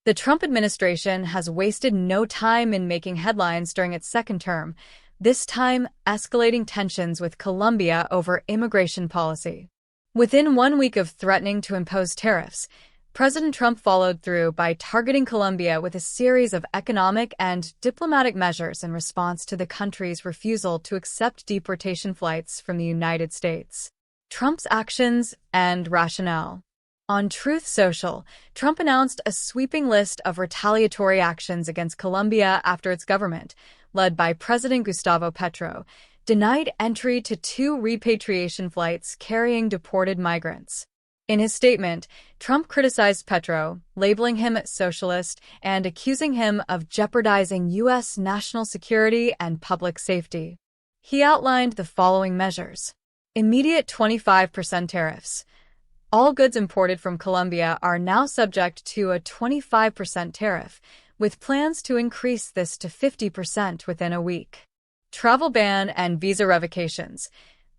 The Trump administration has wasted no time in making headlines during its second term, this time escalating tensions with Colombia over immigration policy. Within 1 week of threatening to impose tariffs, President Trump followed through by targeting Colombia with a series of economic and diplomatic measures in response to the country's refusal to accept deportation flights from the United States. Trump's actions and rationale. On Truth Social, Trump announced a sweeping list of retaliatory actions against Colombia after its government, led by President Gustavo Petro, denied entry to 2 repatriation flights carrying deported migrants. In his statement, Trump criticized Petro, labeling him socialist and accusing him of jeopardizing U.S. national security and public safety. He outlined the following measures. Immediate 25% tariffs. All goods imported from Colombia are now subject to a 25% tariff, with plans to increase this to 50% within a week. Travel ban and visa revocations.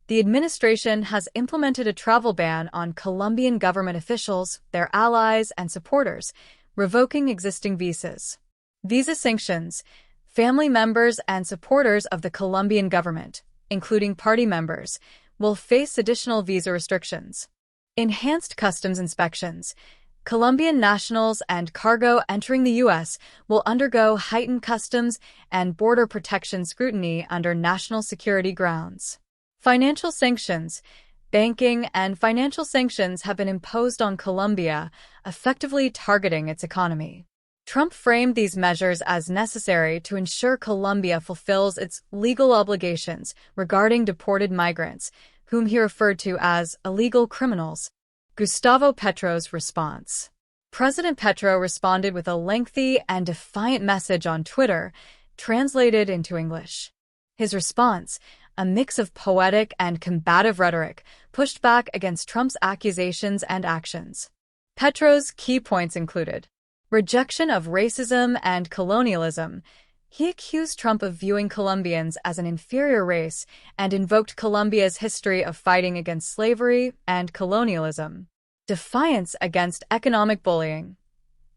The administration has implemented a travel ban on Colombian government officials, their allies, and supporters, revoking existing visas. Visa sanctions. Family members and supporters of the Colombian government, including party members, will face additional visa restrictions. Enhanced customs inspections. Colombian nationals and cargo entering the U.S. will undergo heightened customs and border protection scrutiny under national security grounds. Financial sanctions. Banking and financial sanctions have been imposed on Colombia, effectively targeting its economy. Trump framed these measures as necessary to ensure Colombia fulfills its legal obligations regarding deported migrants, whom he referred to as illegal criminals. Gustavo Petro's response. President Petro responded with a lengthy and defiant message on Twitter, translated into English. His response, a mix of poetic and combative rhetoric, pushed back against Trump's accusations and actions. Petro's key points included rejection of racism and colonialism. He accused Trump of viewing Colombians as an inferior race and invoked Colombia's history of fighting against slavery and colonialism. Defiance against economic bullying.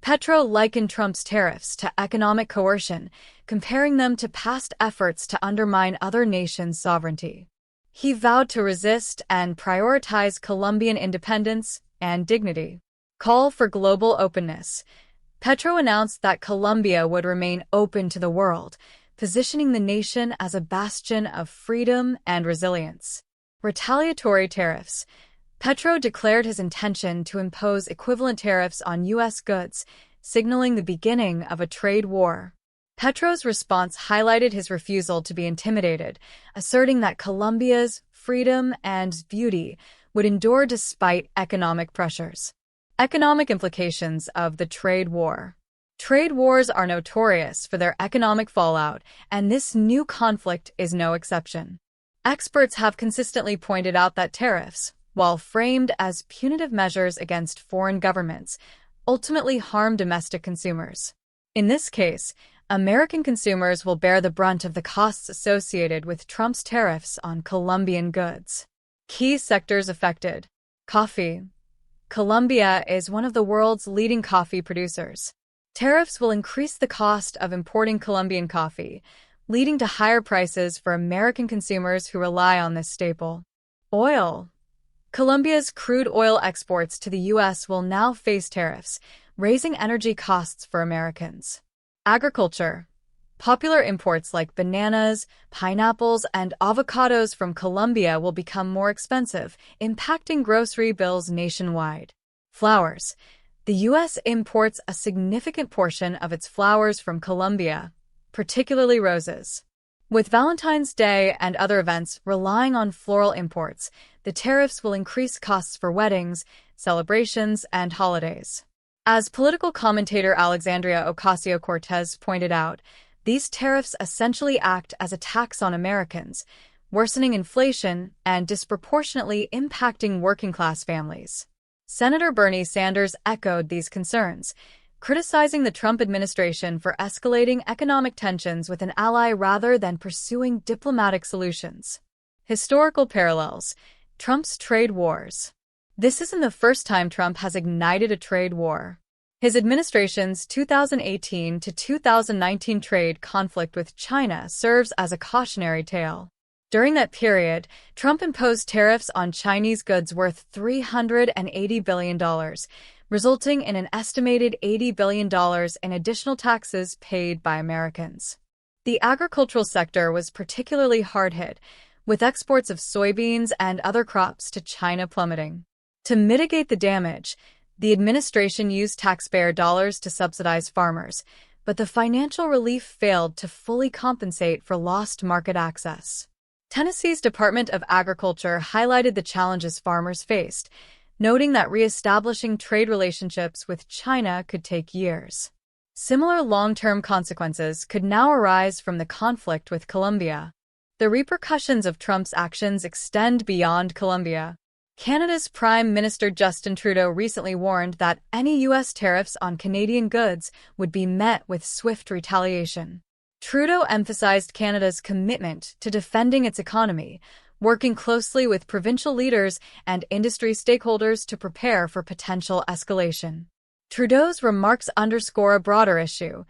Petro likened Trump's tariffs to economic coercion, comparing them to past efforts to undermine other nations' sovereignty. He vowed to resist and prioritize Colombian independence and dignity. Call for global openness. Petro announced that Colombia would remain open to the world, positioning the nation as a bastion of freedom and resilience. Retaliatory tariffs. Petro declared his intention to impose equivalent tariffs on U.S. goods, signaling the beginning of a trade war. Petro's response highlighted his refusal to be intimidated, asserting that Colombia's freedom and beauty would endure despite economic pressures. Economic implications of the trade war. Trade wars are notorious for their economic fallout, and this new conflict is no exception. Experts have consistently pointed out that tariffs, while framed as punitive measures against foreign governments, ultimately harm domestic consumers. In this case, American consumers will bear the brunt of the costs associated with Trump's tariffs on Colombian goods. Key sectors affected. Coffee. Colombia is one of the world's leading coffee producers. Tariffs will increase the cost of importing Colombian coffee, leading to higher prices for American consumers who rely on this staple. Oil. Colombia's crude oil exports to the U.S. will now face tariffs, raising energy costs for Americans. Agriculture. Popular imports like bananas, pineapples, and avocados from Colombia will become more expensive, impacting grocery bills nationwide. Flowers. The U.S. imports a significant portion of its flowers from Colombia, particularly roses. With Valentine's Day and other events relying on floral imports, the tariffs will increase costs for weddings, celebrations, and holidays. As political commentator Alexandria Ocasio-Cortez pointed out, these tariffs essentially act as a tax on Americans, worsening inflation and disproportionately impacting working-class families. Senator Bernie Sanders echoed these concerns, criticizing the Trump administration for escalating economic tensions with an ally rather than pursuing diplomatic solutions. Historical parallels. Trump's trade wars. This isn't the first time Trump has ignited a trade war. His administration's 2018 to 2019 trade conflict with China serves as a cautionary tale. During that period, Trump imposed tariffs on Chinese goods worth $380 billion, resulting in an estimated $80 billion in additional taxes paid by Americans. The agricultural sector was particularly hard hit, with exports of soybeans and other crops to China plummeting. To mitigate the damage, the administration used taxpayer dollars to subsidize farmers, but the financial relief failed to fully compensate for lost market access. Tennessee's Department of Agriculture highlighted the challenges farmers faced, noting that reestablishing trade relationships with China could take years. Similar long-term consequences could now arise from the conflict with Colombia. The repercussions of Trump's actions extend beyond Colombia. Canada's Prime Minister Justin Trudeau recently warned that any U.S. tariffs on Canadian goods would be met with swift retaliation. Trudeau emphasized Canada's commitment to defending its economy, working closely with provincial leaders and industry stakeholders to prepare for potential escalation. Trudeau's remarks underscore a broader issue.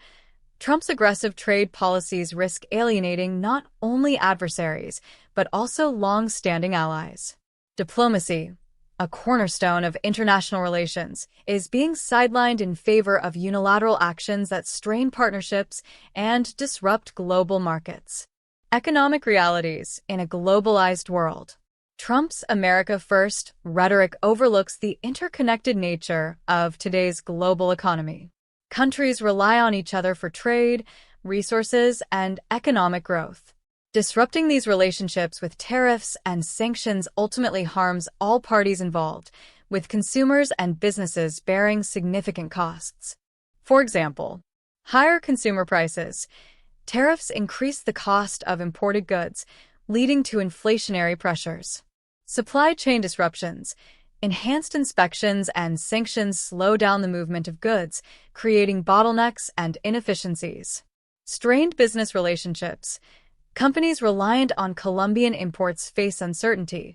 Trump's aggressive trade policies risk alienating not only adversaries, but also long-standing allies. Diplomacy, a cornerstone of international relations, is being sidelined in favor of unilateral actions that strain partnerships and disrupt global markets. Economic realities in a globalized world. Trump's America First rhetoric overlooks the interconnected nature of today's global economy. Countries rely on each other for trade, resources, and economic growth. Disrupting these relationships with tariffs and sanctions ultimately harms all parties involved, with consumers and businesses bearing significant costs. For example, higher consumer prices. Tariffs increase the cost of imported goods, leading to inflationary pressures. Supply chain disruptions. Enhanced inspections and sanctions slow down the movement of goods, creating bottlenecks and inefficiencies. Strained business relationships. Companies reliant on Colombian imports face uncertainty,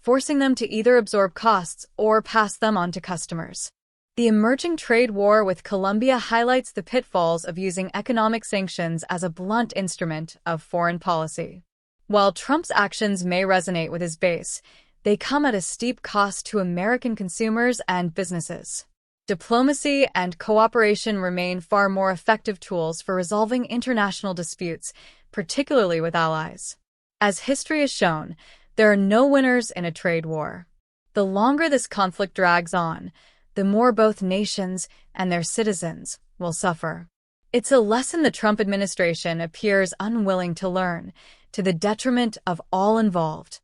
forcing them to either absorb costs or pass them on to customers. The emerging trade war with Colombia highlights the pitfalls of using economic sanctions as a blunt instrument of foreign policy. While Trump's actions may resonate with his base, they come at a steep cost to American consumers and businesses. Diplomacy and cooperation remain far more effective tools for resolving international disputes, particularly with allies. As history has shown, there are no winners in a trade war. The longer this conflict drags on, the more both nations and their citizens will suffer. It's a lesson the Trump administration appears unwilling to learn, to the detriment of all involved.